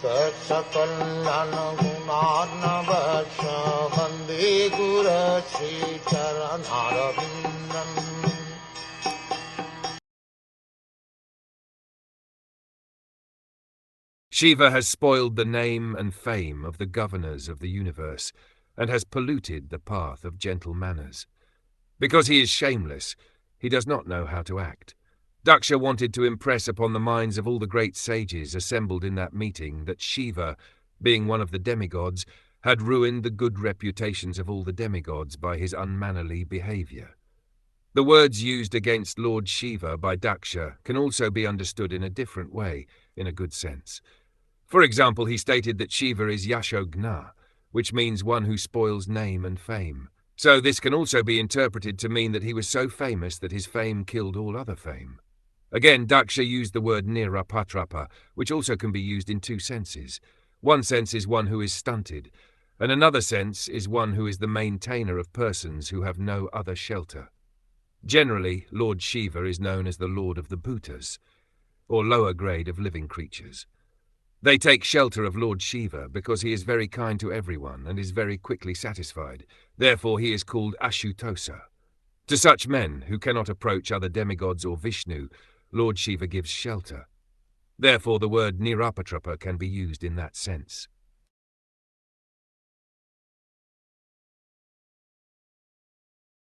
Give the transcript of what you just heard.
Sakal Gunarnavasha Vande Guru Sri Charanarabindam. Shiva has spoiled the name and fame of the governors of the universe, and has polluted the path of gentle manners. Because he is shameless, he does not know how to act. Daksha wanted to impress upon the minds of all the great sages assembled in that meeting that Shiva, being one of the demigods, had ruined the good reputations of all the demigods by his unmannerly behavior. The words used against Lord Shiva by Daksha can also be understood in a different way, in a good sense. For example, he stated that Shiva is Yashogna, which means one who spoils name and fame. So this can also be interpreted to mean that he was so famous that his fame killed all other fame. Again, Daksha used the word nirapatrapa, which also can be used in two senses. One sense is one who is stunted, and another sense is one who is the maintainer of persons who have no other shelter. Generally, Lord Shiva is known as the Lord of the Bhutas, or lower grade of living creatures. They take shelter of Lord Shiva because he is very kind to everyone and is very quickly satisfied. Therefore he is called Ashutosa. To such men who cannot approach other demigods or Vishnu, Lord Shiva gives shelter. Therefore the word Nirapatrapa can be used in that sense.